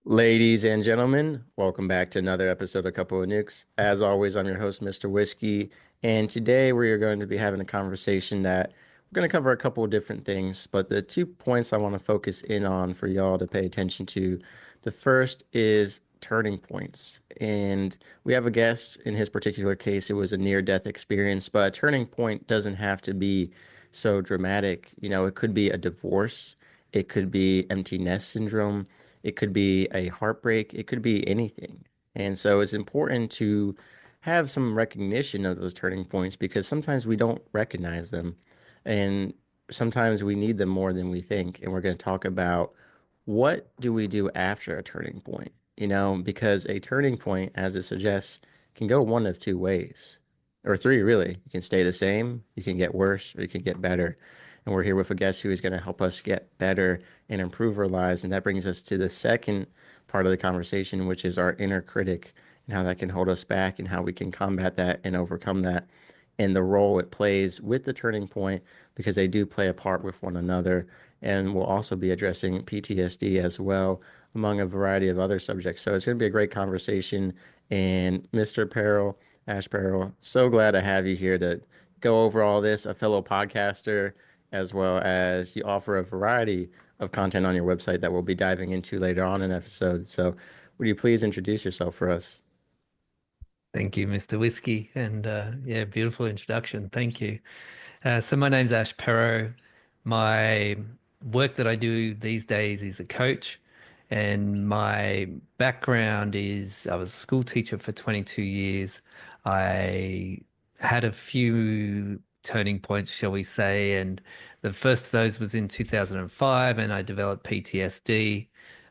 Ladies and gentlemen, welcome back to another episode of Couple of Nukes. As always, I'm your host, Mr. Whiskey, and today we are going to be having a conversation that we're going to cover a couple of different things, but the 2 points I want to focus in on for y'all to pay attention to. The first is turning points, and we have a guest. In his particular case, it was a near-death experience, but a turning point doesn't have to be so dramatic. It could be a divorce, it could be empty nest syndrome. It could be a heartbreak. It could be anything. And so it's important to have some recognition of those turning points because sometimes we don't recognize them. And sometimes we need them more than we think. And we're going to talk about what do we do after a turning point? Because a turning point, as it suggests, can go one of two ways, or three, really. You can stay the same, you can get worse, or you can get better. And we're here with a guest who is going to help us get better and improve our lives. And that brings us to the second part of the conversation, which is our inner critic and how that can hold us back and how we can combat that and overcome that and the role it plays with the turning point because they do play a part with one another. And we'll also be addressing PTSD as well, among a variety of other subjects. So it's going to be a great conversation. And Mr. Perrow, Ash Perrow, so glad to have you here to go over all this, a fellow podcaster, as well as you offer a variety of content on your website that we'll be diving into later on in episodes. So would you please introduce yourself for us? Thank you, Mr. Whiskey. And yeah, beautiful introduction. Thank you. So my name's Ash Perrow. My work that I do these days is a coach, and my background is I was a school teacher for 22 years. I had a few turning points, shall we say, and the first of those was in 2005, and I developed PTSD,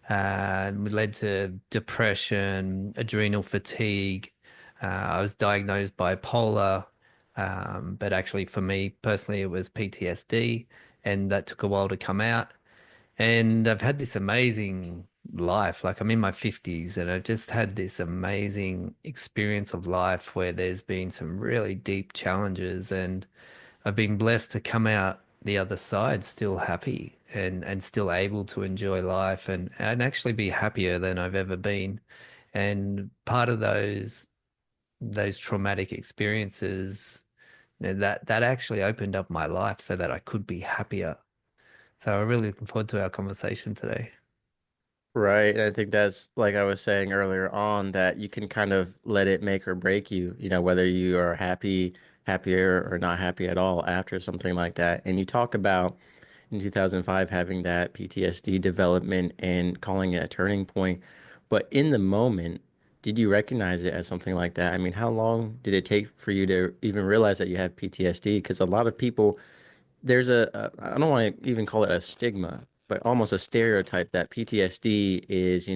and led to depression, adrenal fatigue. I was diagnosed bipolar. But actually, for me personally, it was PTSD, and that took a while to come out. And I've had this amazing life. Like I'm in my 50s, and I've just had this amazing experience of life where there's been some really deep challenges, and I've been blessed to come out the other side still happy and still able to enjoy life and actually be happier than I've ever been. And part of those traumatic experiences, that actually opened up my life so that I could be happier. So I'm really looking forward to our conversation today. Right. I think that's like I was saying earlier on that you can kind of let it make or break you, whether you are happier or not happy at all after something like that. And you talk about in 2005 having that PTSD development and calling it a turning point. But in the moment, did you recognize it as something like that? I mean, how long did it take for you to even realize that you have PTSD? Because a lot of people there's I don't want to even call it a stigma, but almost a stereotype that PTSD is,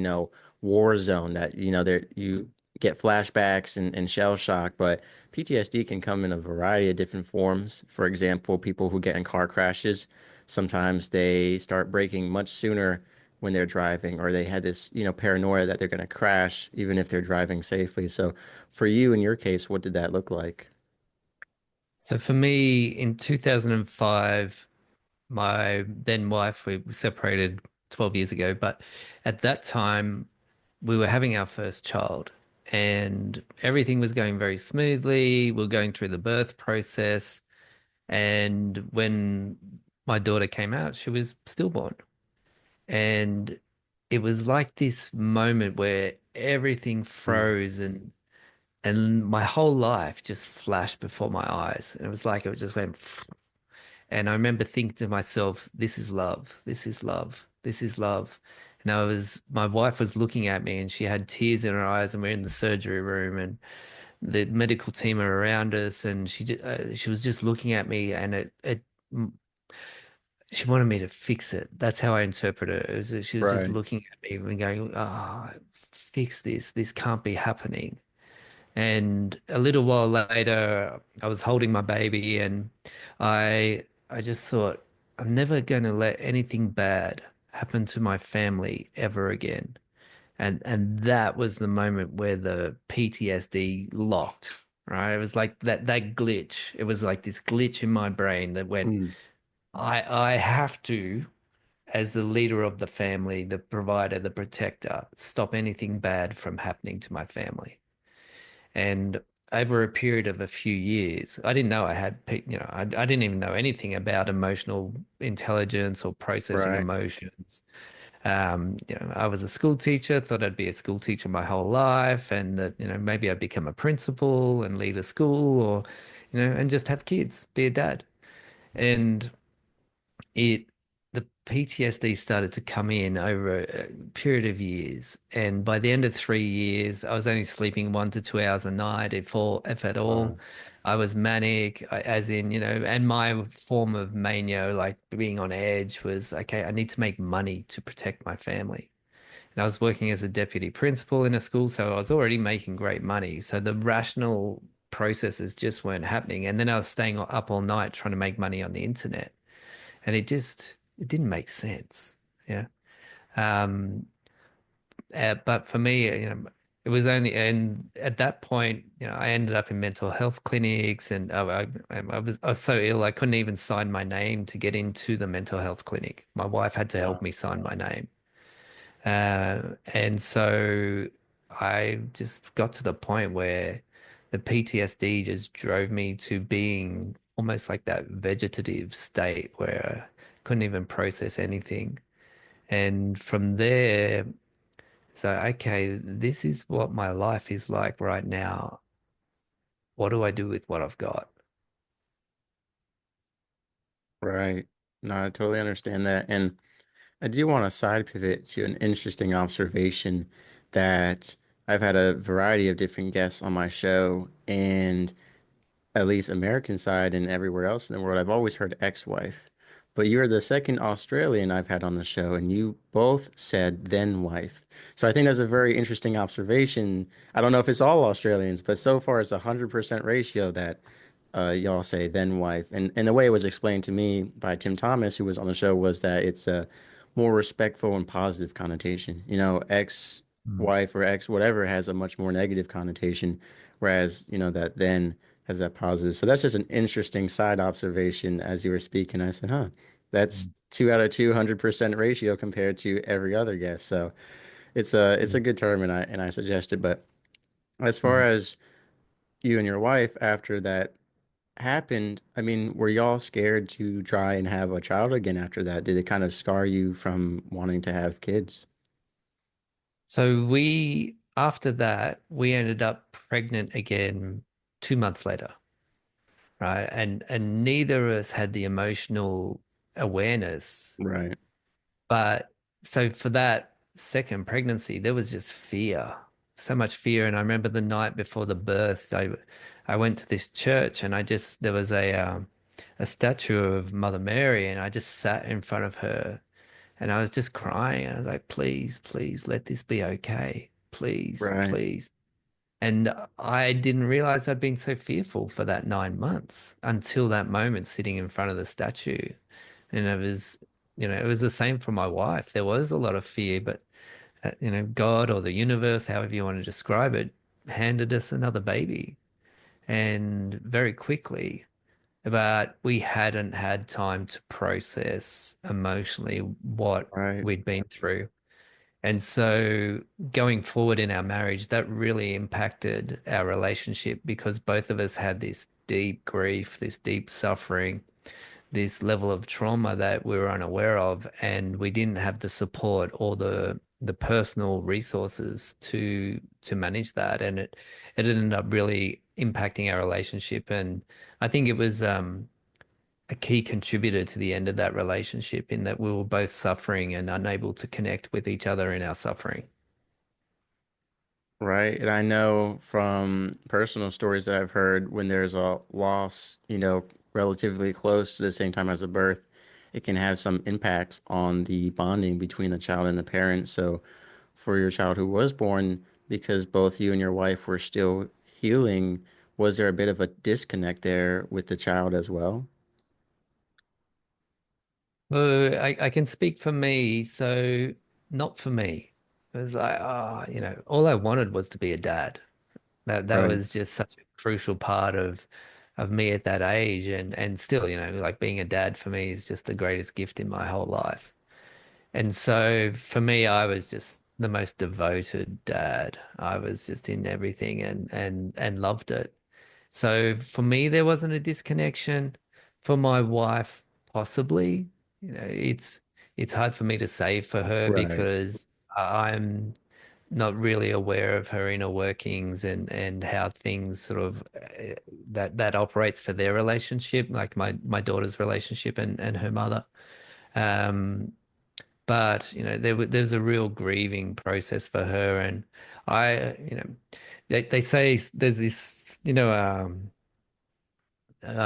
war zone, that, there you get flashbacks and shell shock, but PTSD can come in a variety of different forms. For example, people who get in car crashes, sometimes they start braking much sooner when they're driving, or they had this, paranoia that they're going to crash even if they're driving safely. So for you, in your case, what did that look like? So for me, in 2005, my then wife, we separated 12 years ago, but at that time, we were having our first child and everything was going very smoothly. We are going through the birth process. And when my daughter came out, she was stillborn. And it was like this moment where everything Mm. froze and my whole life just flashed before my eyes. And it was like it just went. And I remember thinking to myself, this is love. This is love. This is love. And my wife was looking at me and she had tears in her eyes, and we're in the surgery room and the medical team are around us, and she was just looking at me, and she wanted me to fix it. That's how I interpret it. She was just Right. looking at me and going, "Oh, fix this. This can't be happening." And a little while later, I was holding my baby, and I just thought, I'm never going to let anything bad happen to my family ever again. And that was the moment where the PTSD locked, right? It was like that glitch. It was like this glitch in my brain that went, Mm. I have to. as the leader of the family, the provider, the protector, stop anything bad from happening to my family. And over a period of a few years, I didn't know I had, I didn't even know anything about emotional intelligence or processing Right. emotions. I was a school teacher, thought I'd be a school teacher my whole life, and that, maybe I'd become a principal and lead a school or, and just have kids, be a dad. And it the PTSD started to come in over a period of years, and by the end of 3 years, I was only sleeping 1 to 2 hours a night, if at all. Wow. I was manic, as in, and my form of mania, like being on edge, was okay. I need to make money to protect my family. And I was working as a deputy principal in a school, so I was already making great money. So the rational processes just weren't happening. And then I was staying up all night trying to make money on the internet, and it didn't make sense. Yeah. Um, but for me, it was only, and at that point, I ended up in mental health clinics, and I was so ill I couldn't even sign my name to get into the mental health clinic. My wife had to help Wow. me sign my name. And so I just got to the point where the PTSD just drove me to being almost like that vegetative state where I couldn't even process anything. And from there, so, okay, this is what my life is like right now. What do I do with what I've got? Right. No, I totally understand that. And I do want to side pivot to an interesting observation that I've had a variety of different guests on my show, and at least American side and everywhere else in the world, I've always heard ex-wife. But you're the second Australian I've had on the show, and you both said then wife. So I think that's a very interesting observation. I don't know if it's all Australians, but so far it's 100% ratio that y'all say then wife. And the way it was explained to me by Tim Thomas, who was on the show, was that it's a more respectful and positive connotation. You know, Mm, ex-wife or ex whatever has a much more negative connotation, whereas, that then has that positive. So that's just an interesting side observation as you were speaking. I said, huh, that's mm, 2 out of 200% ratio compared to every other guest. So it's a mm, good term, and I suggest it. But as far mm. as you and your wife after that happened, I mean, were y'all scared to try and have a child again after that? Did it kind of scar you from wanting to have kids? So after that, we ended up pregnant again 2 months later, right? And neither of us had the emotional awareness. Right, But so for that second pregnancy, there was just fear, so much fear. And I remember the night before the birth, I went to this church, and there was a statue of Mother Mary, and I just sat in front of her, and I was just crying. And I was like, please, please let this be okay. Please, right, please. And I didn't realize I'd been so fearful for that 9 months until that moment sitting in front of the statue. And it was the same for my wife. There was a lot of fear, but God or the universe, however you want to describe it, handed us another baby. And very quickly, but we hadn't had time to process emotionally what right, we'd been through. And so going forward in our marriage, that really impacted our relationship because both of us had this deep grief, this deep suffering, this level of trauma that we were unaware of, and we didn't have the support or the personal resources to manage that, and it ended up really impacting our relationship. And I think it was a key contributor to the end of that relationship in that we were both suffering and unable to connect with each other in our suffering. right. And I know from personal stories that I've heard when there's a loss, relatively close to the same time as a birth, it can have some impacts on the bonding between the child and the parent. So for your child who was born, because both you and your wife were still healing, was there a bit of a disconnect there with the child as well? Well, I can speak for me, so not for me. It was like, all I wanted was to be a dad. That Right. was just such a crucial part of me at that age, and still, like being a dad for me is just the greatest gift in my whole life. And so for me, I was just the most devoted dad. I was just in everything and loved it. So for me, there wasn't a disconnection. For my wife, possibly. It's hard for me to say for her Right. because I'm not really aware of her inner workings and how things sort of that operates for their relationship, like my daughter's relationship and her mother. Um, but there's a real grieving process for her, and they say there's this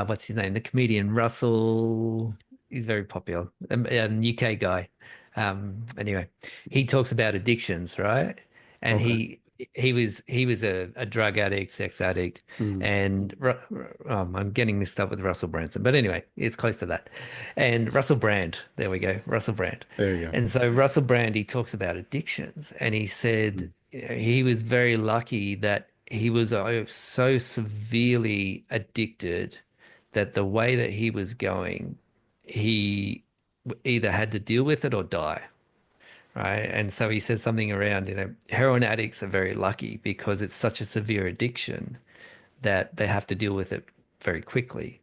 what's his name? The comedian Russell. He's very popular, a UK guy. Anyway, he talks about addictions, right? And Okay. he was a drug addict, sex addict, Mm. and I'm getting mixed up with Russell Branson, but anyway, it's close to that. And Russell Brand, there we go, Russell Brand. There you go. And so Russell Brand, he talks about addictions, and he said Mm. he was very lucky that he was so severely addicted that the way that he was going, he either had to deal with it or die, right? And so he says something around, heroin addicts are very lucky because it's such a severe addiction that they have to deal with it very quickly.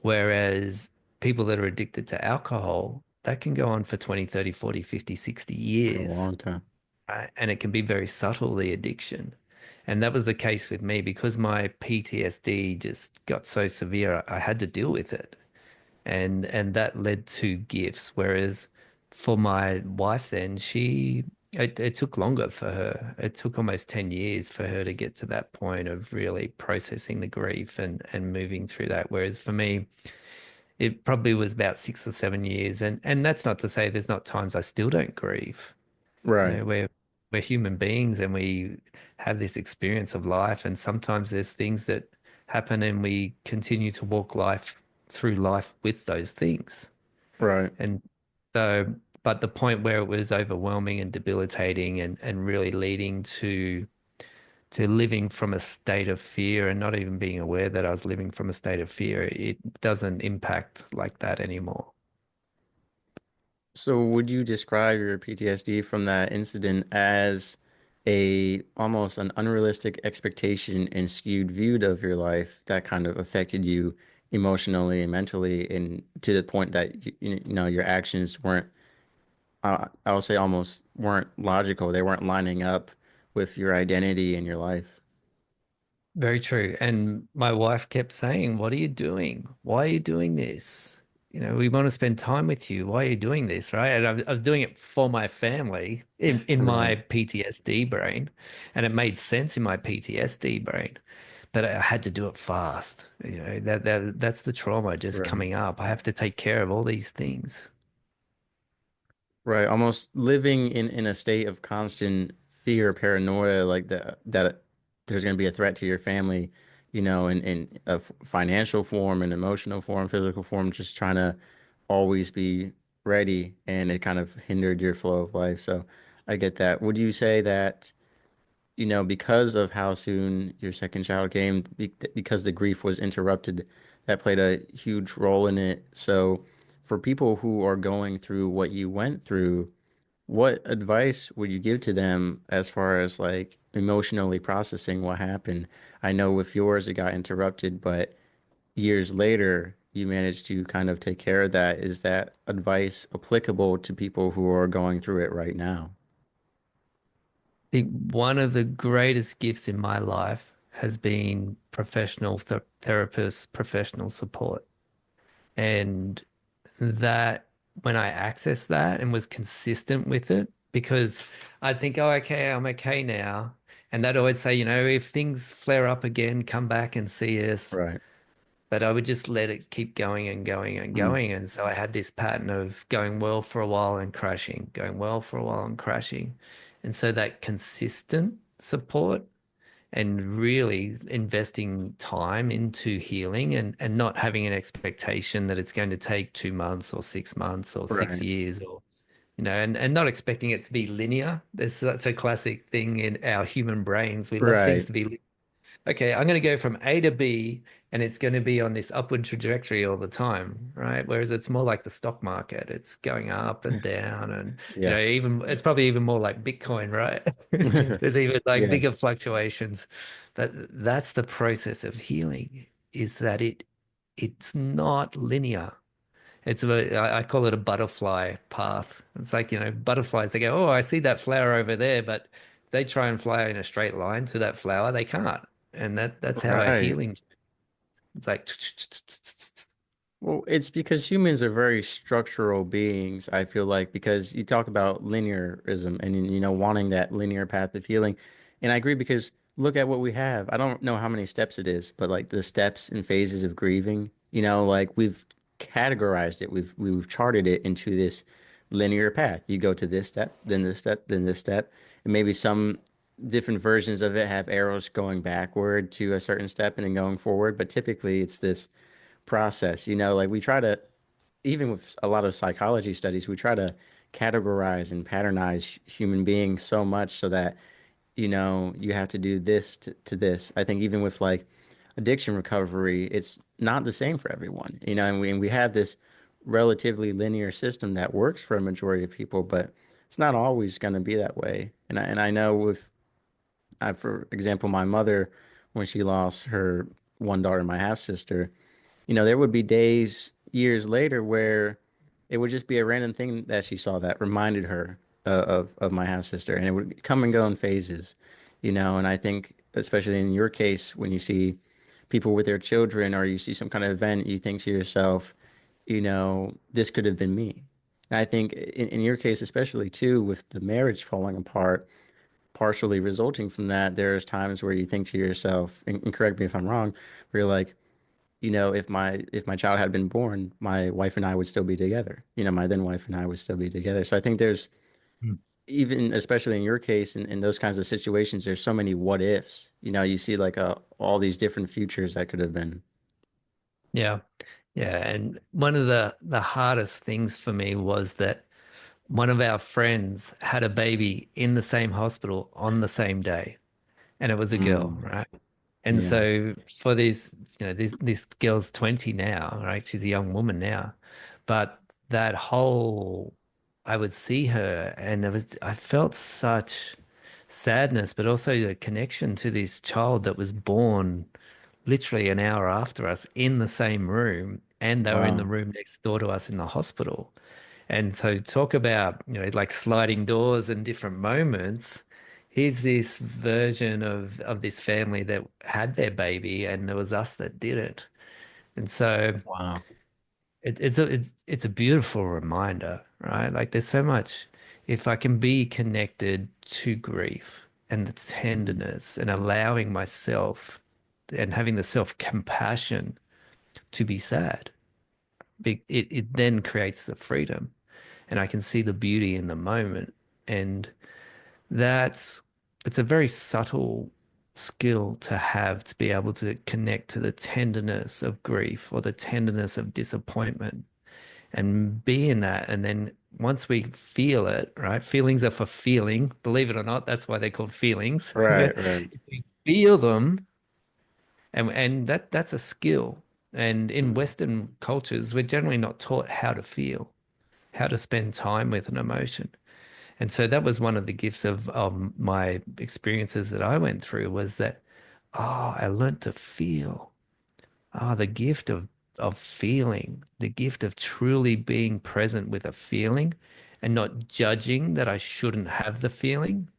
Whereas people that are addicted to alcohol, that can go on for 20, 30, 40, 50, 60 For a years, long time. right? And it can be very subtle, the addiction. And that was the case with me because my PTSD just got so severe, I had to deal with it. And that led to gifts. Whereas for my wife then, it took longer for her. It took almost 10 years for her to get to that point of really processing the grief and moving through that. Whereas for me, it probably was about 6 or 7 years. And that's not to say there's not times I still don't grieve. Right. We're human beings and we have this experience of life, and sometimes there's things that happen and we continue to walk life through life with those things. Right. And so, but the point where it was overwhelming and debilitating and really leading to living from a state of fear and not even being aware that I was living from a state of fear, it doesn't impact like that anymore. So would you describe your PTSD from that incident as a almost an unrealistic expectation and skewed view of your life that kind of affected you emotionally and mentally, and to the point that you know your actions weren't I would say almost weren't logical. They weren't lining up with your identity and your life. Very true. And my wife kept saying, "What are you doing? Why are you doing this? We want to spend time with you. Why are you doing this?" Right. And I was doing it for my family in my Right. PTSD brain. And it made sense in my PTSD brain. But I had to do it fast. That's the trauma just Right. coming up. I have to take care of all these things. Right, almost living in a state of constant fear, paranoia, like that there's going to be a threat to your family, you know, in a financial form, an emotional form, physical form, just trying to always be ready, and it kind of hindered your flow of life. So I get that. Would you say that, you know, because of how soon your second child came, because the grief was interrupted, that played a huge role in it? So for people who are going through what you went through, what advice would you give to them as far as like emotionally processing what happened? I know with yours it got interrupted, but years later you managed to kind of take care of that. Is that advice applicable to people who are going through it right now? I think one of the greatest gifts in my life has been professional therapists, professional support. And that when I accessed that and was consistent with it, because I'd think, oh, okay, I'm okay now. And they'd always say, if things flare up again, come back and see us. Right. But I would just let it keep going and going and Mm. going. And so I had this pattern of going well for a while and crashing, going well for a while and crashing. And so that consistent support and really investing time into healing and not having an expectation that it's going to take 2 months or 6 months or six Right. years or and not expecting it to be linear. There's such a classic thing in our human brains. We love things Right. to be linear. okay, I'm going to go from A to B and it's going to be on this upward trajectory all the time, right? Whereas it's more like the stock market. It's going up and down and Yeah. even it's probably even more like Bitcoin, right? There's even like Yeah. bigger fluctuations. But that's the process of healing, is that it's not linear. I call it a butterfly path. It's like, butterflies, they go, oh, I see that flower over there, but they try and fly in a straight line to that flower, they can't. And that's how our Right. healing, it's like, Well, it's because humans are very structural beings, I feel like, because you talk about linearism and, wanting that linear path of healing. And I agree because look at what we have. I don't know how many steps it is, but like the steps and phases of grieving, like we've categorized it, we've charted it into this linear path. You go to this step, then this step, then this step. And maybe some different versions of it have arrows going backward to a certain step and then going forward. But typically it's this process. Like we try to, even with a lot of psychology studies, we try to categorize and patternize human beings so much so that, you have to do this to this. I think even with like addiction recovery, it's not the same for everyone, and we have this relatively linear system that works for a majority of people, but it's not always going to be that way. And I know with, for example, my mother, when she lost her one daughter, my half sister, there would be days, years later, where it would just be a random thing that she saw that reminded her of my half sister, and it would come and go in phases, And I think, especially in your case, when you see people with their children, or you see some kind of event, you think to yourself, this could have been me. And I think in your case, especially too, with the marriage falling apart, partially resulting from that, there's times where you think to yourself, and correct me if I'm wrong, where you're like, if my child had been born, my wife and I would still be together. My then wife and I would still be together. So I think there's, even especially in your case, in those kinds of situations, there's so many what ifs. You see like all these different futures that could have been. yeah. Yeah. And one of the hardest things for me was that one of our friends had a baby in the same hospital on the same day, and it was a girl, Mm, right? And yeah. so for this girl's 20 now, right? She's a young woman now. But that whole, I would see her and I felt such sadness, but also the connection to this child that was born literally an hour after us in the same room, and they were in the Wow. room next door to us in the hospital. And so talk about, like sliding doors and different moments. Here's this version of this family that had their baby, and there was us that did it. And so Wow. it's a beautiful reminder, right? Like there's so much, if I can be connected to grief and the Mm, tenderness and allowing myself and having the self-compassion to be sad, it then creates the freedom, and I can see the beauty in the moment. And that's it's a very subtle skill to have, to be able to connect to the tenderness of grief or the tenderness of disappointment and be in that. And then once we feel it, right? Feelings are for feeling, believe it or not, that's why they're called feelings. right, right. If we feel them, and that's a skill. And in Mm, Western cultures, we're generally not taught how to feel, how to spend time with an emotion. And so that was one of the gifts of my experiences that I went through, was that, oh, I learned to feel. Ah, the gift of feeling, the gift of truly being present with a feeling and not judging that I shouldn't have the feeling.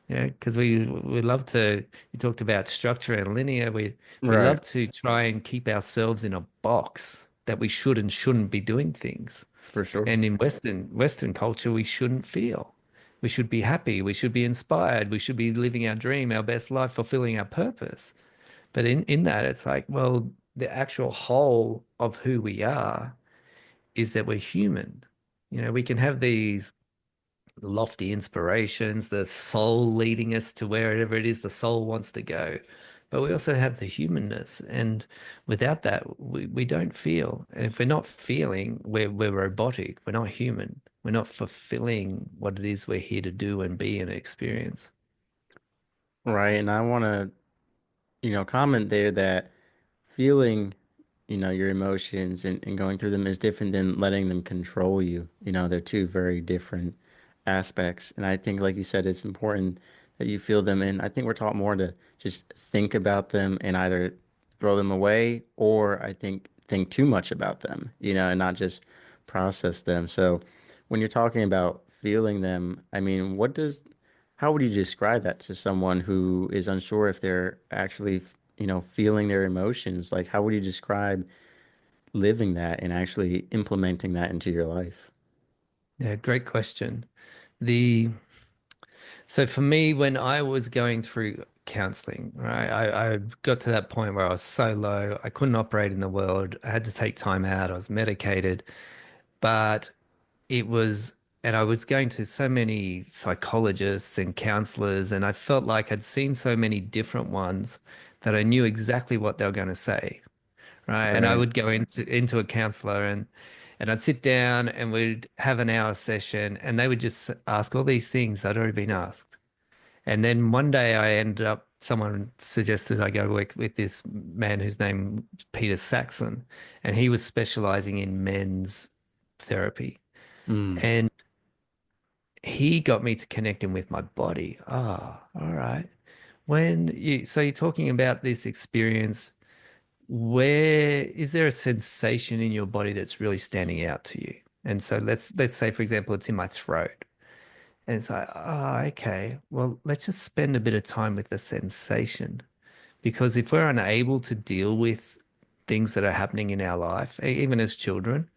Yeah, because we love to, you talked about structure and linear. We right, love to try and keep ourselves in a box that we should and shouldn't be doing things. for sure. And in Western culture, we shouldn't feel. We should be happy. We should be inspired. We should be living our dream, our best life, fulfilling our purpose. But in that, it's like, well, the actual whole of who we are is that we're human. We can have these lofty inspirations, the soul leading us to wherever it is the soul wants to go. But we also have the humanness. And without that, we don't feel. And if we're not feeling, we're robotic. We're not human. We're not fulfilling what it is we're here to do and be and experience. Right. And I want to comment there that feeling, your emotions and going through them is different than letting them control you. They're two very different aspects. And I think, like you said, it's important that you feel them. And I think we're taught more to just think about them and either throw them away or I think too much about them, and not just process them. So when you're talking about feeling them, I mean, how would you describe that to someone who is unsure if they're actually, feeling their emotions? Like, how would you describe living that and actually implementing that into your life? Yeah, great question. The So for me, when I was going through counseling, right, I got to that point where I was so low, I couldn't operate in the world. I had to take time out. I was medicated, but it was, and I was going to so many psychologists and counselors, and I felt like I'd seen so many different ones that I knew exactly what they were going to say, right? And I Right. would go into a counselor and I'd sit down and we'd have an hour session, and they would just ask all these things I'd already been asked. And then one day I ended up, someone suggested I go work with this man whose name was Peter Saxon, and he was specializing in men's therapy. Mm, And he got me to connecting with my body. Ah, all right. So you're talking about this experience, where is there a sensation in your body that's really standing out to you? And so let's say, for example, it's in my throat. And it's like, oh, okay. Well, let's just spend a bit of time with the sensation. Because if we're unable to deal with things that are happening in our life, even as children,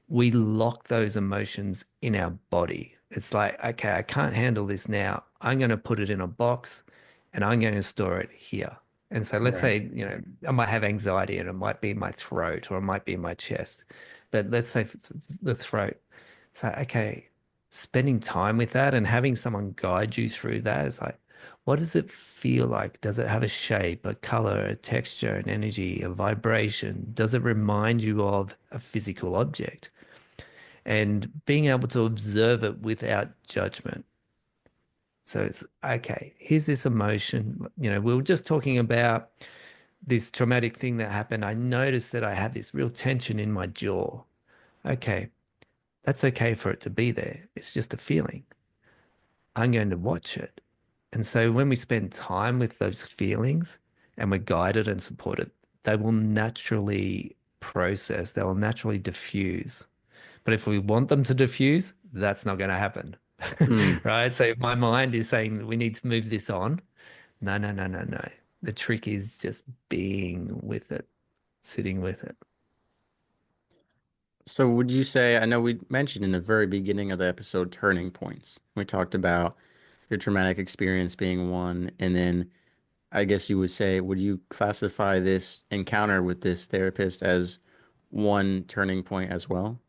we lock those emotions in our body. It's like, okay, I can't handle this now. I'm going to put it in a box and I'm going to store it here. And so let's right. say, I might have anxiety and it might be in my throat or it might be in my chest. But let's say the throat. So, okay, spending time with that and having someone guide you through that is like, what does it feel like? Does it have a shape, a color, a texture, an energy, a vibration? Does it remind you of a physical object? And being able to observe it without judgment. So it's okay, here's this emotion. We were just talking about this traumatic thing that happened. I noticed that I have this real tension in my jaw. Okay, that's okay for it to be there. It's just a feeling. I'm going to watch it. And so when we spend time with those feelings and we're guided and supported, they will naturally process, they will naturally diffuse. But if we want them to diffuse, that's not going to happen. Mm. Right? So if my mind is saying we need to move this on, no, no, no, no, no. The trick is just being with it, sitting with it. So would you say, I know we mentioned in the very beginning of the episode turning points. We talked about your traumatic experience being one, and then I guess you would say, would you classify this encounter with this therapist as one turning point as well?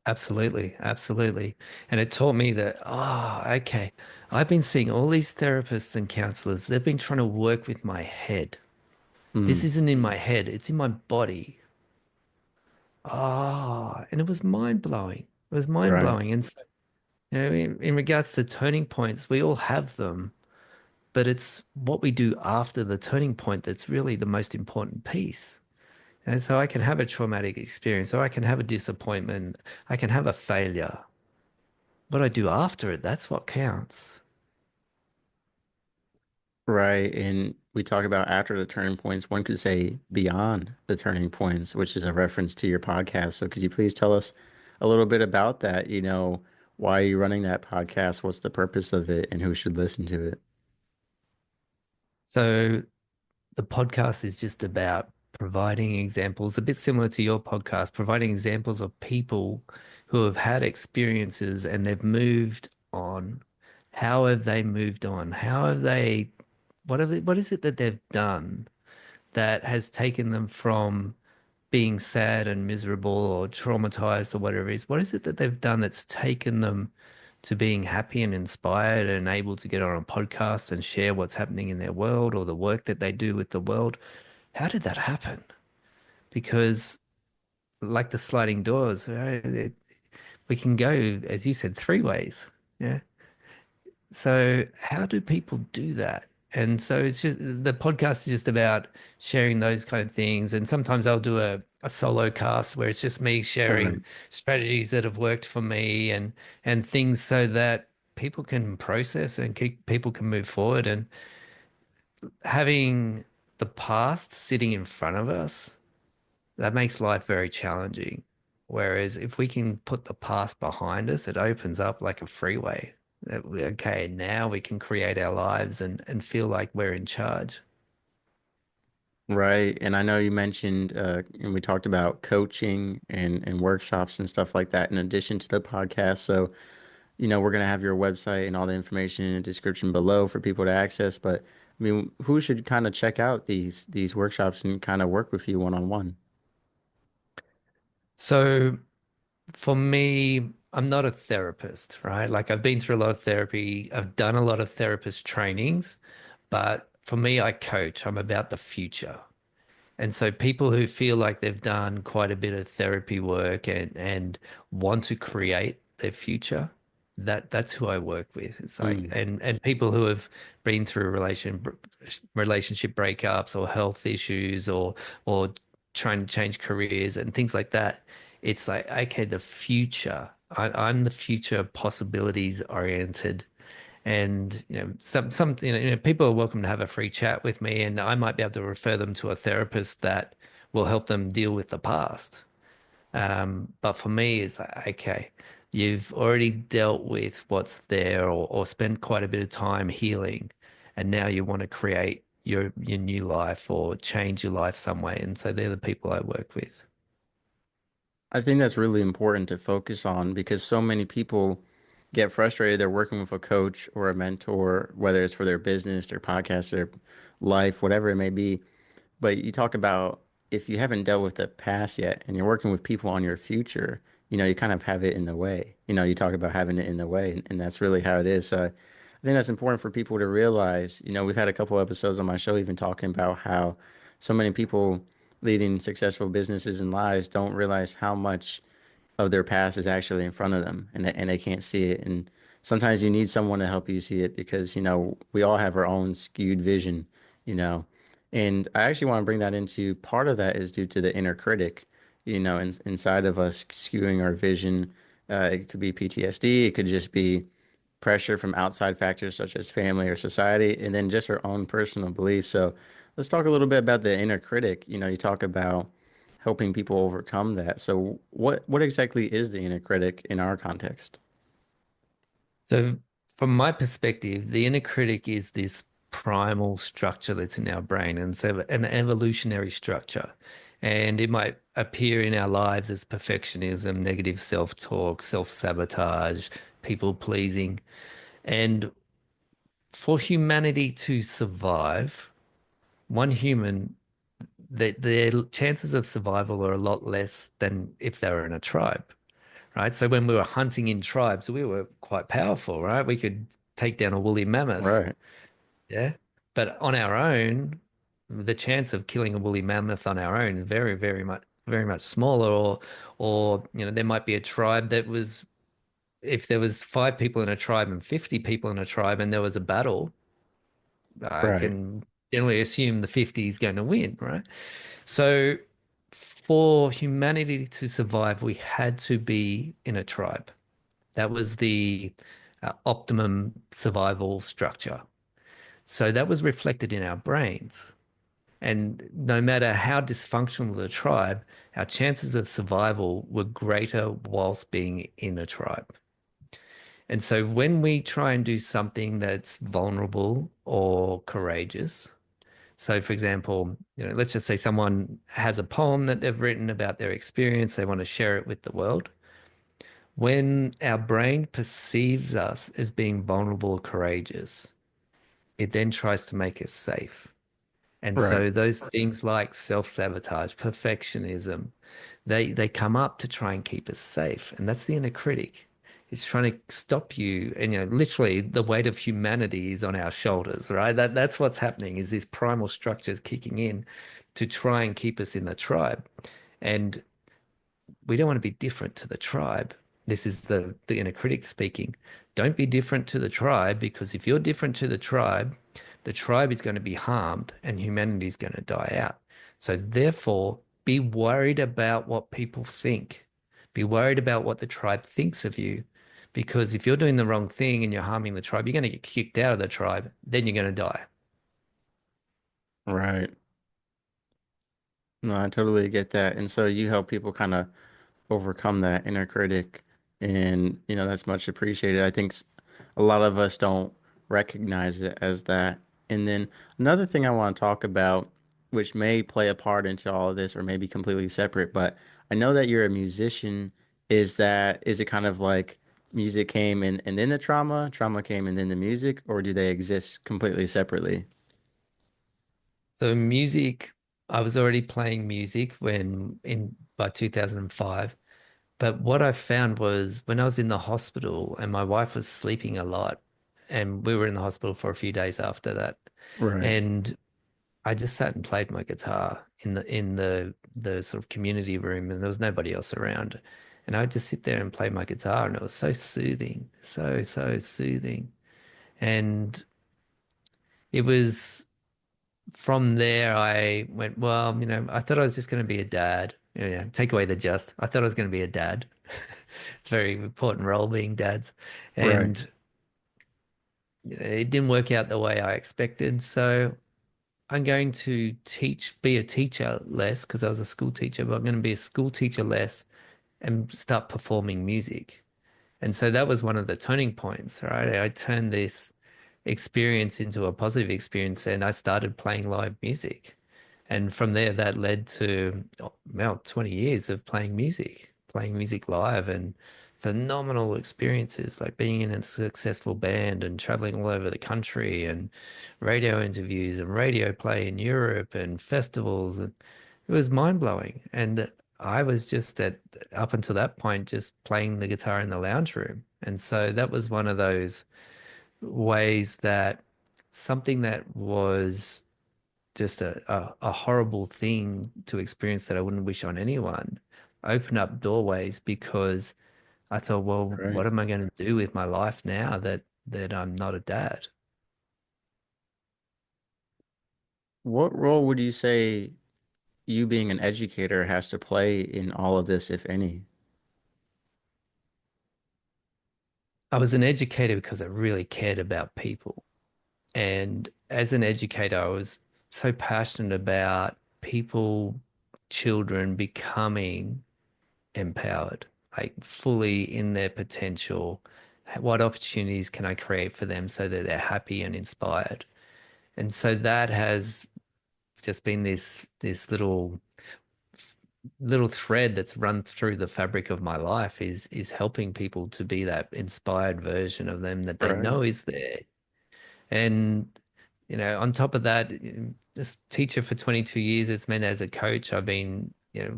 Absolutely, absolutely. And it taught me that, okay, I've been seeing all these therapists and counselors. They've been trying to work with my head. This Mm, isn't in my head, it's in my body. And it was mind blowing. It was mind right. blowing. And so, in regards to turning points, we all have them, but it's what we do after the turning point that's really the most important piece. And so I can have a traumatic experience, or I can have a disappointment, I can have a failure. What I do after it, that's what counts. Right. And we talk about after the turning points, one could say beyond the turning points, which is a reference to your podcast. So could you please tell us a little bit about that? Why are you running that podcast? What's the purpose of it and who should listen to it? So the podcast is just about providing examples, a bit similar to your podcast, providing examples of people who have had experiences and they've moved on. How have they moved on? What is it that they've done that has taken them from being sad and miserable or traumatized or whatever it is? What is it that they've done that's taken them to being happy and inspired and able to get on a podcast and share what's happening in their world or the work that they do with the world? How did that happen? Because, like the sliding doors, right, we can go, as you said, three ways. Yeah. So, how do people do that? And so it's just the podcast is just about sharing those kind of things. And sometimes I'll do a solo cast where it's just me Right. sharing strategies that have worked for me and things so that people can process and people can move forward. And having the past sitting in front of us, that makes life very challenging. Whereas if we can put the past behind us, it opens up like a freeway. Okay, now we can create our lives and feel like we're in charge. Right. And I know you mentioned, and we talked about coaching and workshops and stuff like that in addition to the podcast. So, we're going to have your website and all the information in the description below for people to access. But I mean, who should kind of check out these workshops and kind of work with you one on one? So for me, I'm not a therapist, right? Like I've been through a lot of therapy, I've done a lot of therapist trainings, but for me, I coach. I'm about the future. And so people who feel like they've done quite a bit of therapy work and want to create their future, that's who I work with. It's like Mm. and people who have been through relationship breakups or health issues or trying to change careers and things like that. It's like, okay, the future. I'm the future possibilities oriented and some people are welcome to have a free chat with me, and I might be able to refer them to a therapist that will help them deal with the past. But for me, it's like, okay, you've already dealt with what's there or spent quite a bit of time healing, and now you want to create your new life or change your life some way. And so they're the people I work with. I think that's really important to focus on because so many people get frustrated. They're working with a coach or a mentor, whether it's for their business, their podcast, their life, whatever it may be. But you talk about if you haven't dealt with the past yet and you're working with people on your future, you kind of have it in the way. You talk about having it in the way, and that's really how it is. So I think that's important for people to realize. We've had a couple episodes on my show even talking about how so many people leading successful businesses and lives don't realize how much of their past is actually in front of them and they can't see it. And sometimes you need someone to help you see it because, we all have our own skewed vision, you know. And I actually want to bring that into part of that is due to the inner critic, inside of us skewing our vision. It could be PTSD, it could just be pressure from outside factors such as family or society, and then just our own personal beliefs. So let's talk a little bit about the inner critic. You talk about helping people overcome that. So what exactly is the inner critic in our context? So, from my perspective, the inner critic is this primal structure that's in our brain, and so an evolutionary structure. And it might appear in our lives as perfectionism, negative self-talk, self-sabotage, people pleasing. And for humanity to survive, one human, their chances of survival are a lot less than if they were in a tribe, right? So when we were hunting in tribes, we were quite powerful, right? We could take down a woolly mammoth, Right, yeah. But on our own, the chance of killing a woolly mammoth on our own very, very much smaller. Or there might be a tribe that was, if there was 5 people in a tribe and 50 people in a tribe, and there was a battle, I right. can generally assume the 50 is going to win, right? So for humanity to survive, we had to be in a tribe. That was the optimum survival structure. So that was reflected in our brains. And no matter how dysfunctional the tribe, our chances of survival were greater whilst being in a tribe. And so when we try and do something that's vulnerable or courageous, so for example, let's just say someone has a poem that they've written about their experience, they want to share it with the world. When our brain perceives us as being vulnerable or courageous, it then tries to make us safe. And Right. so those things like self-sabotage, perfectionism, they come up to try and keep us safe. And that's the inner critic. It's trying to stop you. And literally the weight of humanity is on our shoulders, right? That's what's happening is these primal structures kicking in to try and keep us in the tribe. And we don't want to be different to the tribe. This is the inner critic speaking. Don't be different to the tribe because if you're different to the tribe, the tribe is going to be harmed and humanity is going to die out. So therefore, be worried about what people think. Be worried about what the tribe thinks of you. Because if you're doing the wrong thing and you're harming the tribe, you're going to get kicked out of the tribe, then you're going to die. Right. No, I totally get that. And so you help people kind of overcome that inner critic, and that's much appreciated. I think a lot of us don't recognize it as that. And then another thing I want to talk about, which may play a part into all of this or maybe completely separate, but I know that you're a musician. Is it kind of like music came and then the trauma came and then the music, or do they exist completely separately? So music, I was already playing music when in by 2005. But what I found was when I was in the hospital and my wife was sleeping a lot, and we were in the hospital for a few days after that, Right. and I just sat and played my guitar in the sort of community room, and there was nobody else around. And I would just sit there and play my guitar, and it was so soothing, so soothing. And it was from there I went, well, I thought I was just going to be a dad. Take away the just. I thought I was going to be a dad. It's a very important role being dads. Right. And it didn't work out the way I expected. So I'm going to be a teacher less because I was a school teacher, but I'm going to be a school teacher less and start performing music. And so that was one of the turning points, right? I turned this experience into a positive experience and I started playing live music. And from there, that led to well, 20 years of playing music live and phenomenal experiences like being in a successful band and traveling all over the country and radio interviews and radio play in Europe and festivals. And it was mind blowing. And I was just up until that point, just playing the guitar in the lounge room. And so that was one of those ways that something that was just a horrible thing to experience that I wouldn't wish on anyone opened up doorways because I thought, well, Right. what am I going to do with my life now that I'm not a dad? What role would you say you being an educator has to play in all of this, if any? I was an educator because I really cared about people. And as an educator, I was so passionate about people, children becoming empowered, like fully in their potential. What opportunities can I create for them so that they're happy and inspired? And so that has just been this little thread that's run through the fabric of my life is helping people to be that inspired version of them that they Right. know is there. And on top of that, this teacher for 22 years, it's meant as a coach, I've been,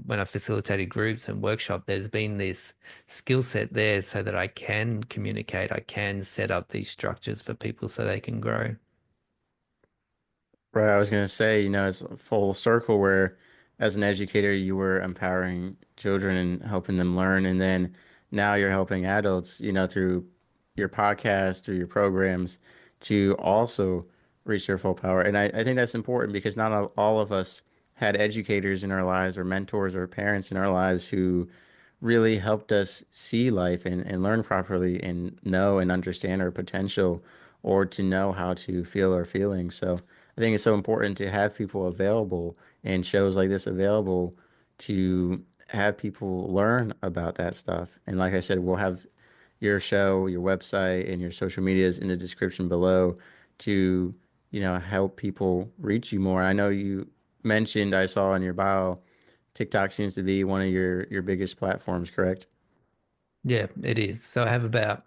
when I facilitated groups and workshop, there's been this skill set there so that I can communicate, I can set up these structures for people so they can grow. Right. I was going to say, it's a full circle where as an educator, you were empowering children and helping them learn. And then now you're helping adults, through your podcast, through your programs to also reach their full power. And I think that's important because not all of us had educators in our lives or mentors or parents in our lives who really helped us see life and learn properly and know and understand our potential or to know how to feel our feelings. So I think it's so important to have people available and shows like this available to have people learn about that stuff. And like I said, we'll have your show, your website, and your social medias in the description below to, help people reach you more. I know you mentioned, I saw in your bio, TikTok seems to be one of your biggest platforms, correct? Yeah, it is. So I have about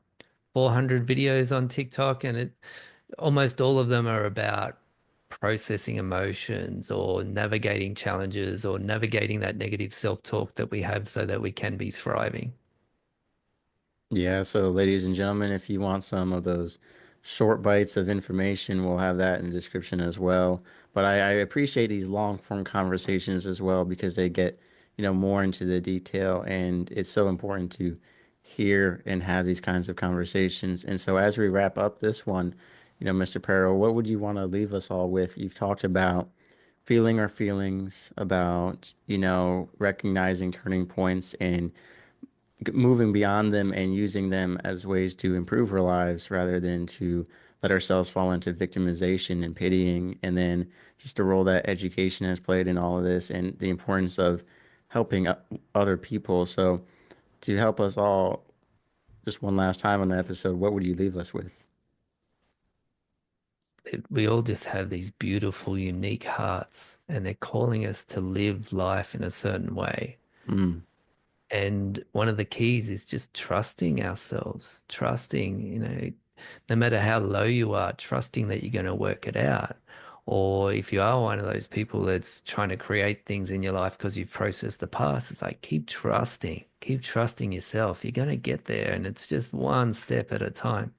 400 videos on TikTok, and it almost all of them are about processing emotions or navigating challenges or navigating that negative self-talk that we have so that we can be thriving. Yeah, so ladies and gentlemen, if you want some of those short bites of information, we'll have that in the description as well. But I appreciate these long form conversations as well because they get, more into the detail, and it's so important to hear and have these kinds of conversations. And so as we wrap up this one, Mr. Perrow, what would you want to leave us all with? You've talked about feeling our feelings, about, recognizing turning points and moving beyond them and using them as ways to improve our lives rather than to let ourselves fall into victimization and pitying. And then just the role that education has played in all of this and the importance of helping other people. So, to help us all, just one last time on the episode, what would you leave us with? We all just have these beautiful, unique hearts, and they're calling us to live life in a certain way. Mm. And one of the keys is just trusting ourselves, trusting, no matter how low you are, trusting that you're going to work it out. Or if you are one of those people that's trying to create things in your life because you've processed the past, it's like keep trusting yourself. You're going to get there, and it's just one step at a time.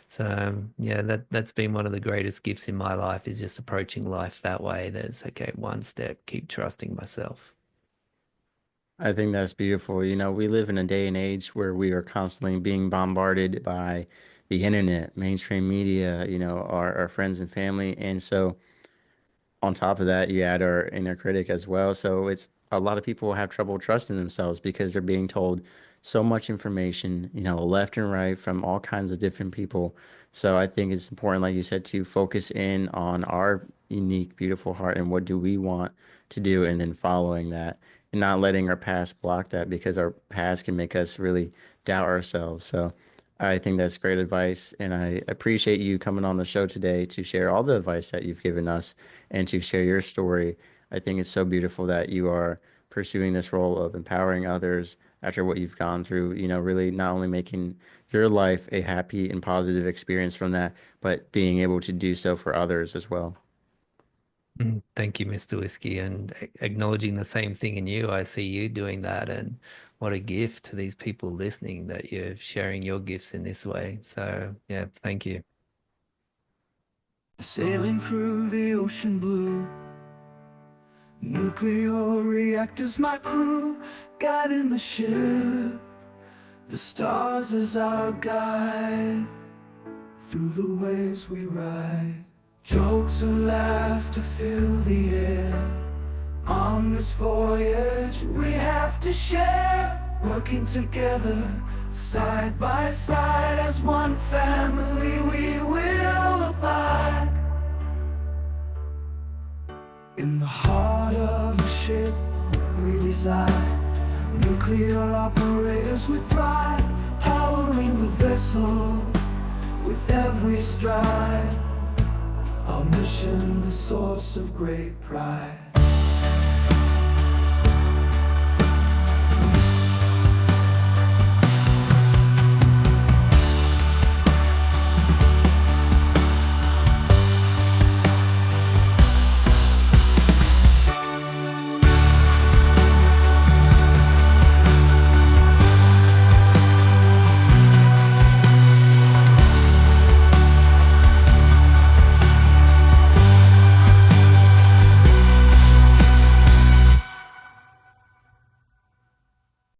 So yeah, that's been one of the greatest gifts in my life is just approaching life that way. There's okay, one step, keep trusting myself. I think that's beautiful. We live in a day and age where we are constantly being bombarded by the internet, mainstream media, our friends and family. And so, on top of that, you add our inner critic as well. So it's a lot of people have trouble trusting themselves because they're being told so much information, left and right from all kinds of different people. So I think it's important, like you said, to focus in on our unique, beautiful heart and what do we want to do, and then following that and not letting our past block that because our past can make us really doubt ourselves. So I think that's great advice, and I appreciate you coming on the show today to share all the advice that you've given us and to share your story. I think it's so beautiful that you are pursuing this role of empowering others after what you've gone through, really not only making your life a happy and positive experience from that, but being able to do so for others as well. Thank you, Mr. Whiskey, and acknowledging the same thing in you. I see you doing that, and what a gift to these people listening that you're sharing your gifts in this way. So, yeah, thank you. Sailing through the ocean blue, nuclear reactors my crew, guiding the ship, the stars as our guide, through the waves we ride. Jokes and laughter fill the air. On this voyage we have to share, working together, side by side. As one family we will abide. In the heart of the ship we reside, nuclear operators with pride, powering the vessel with every stride. Our mission, a source of great pride.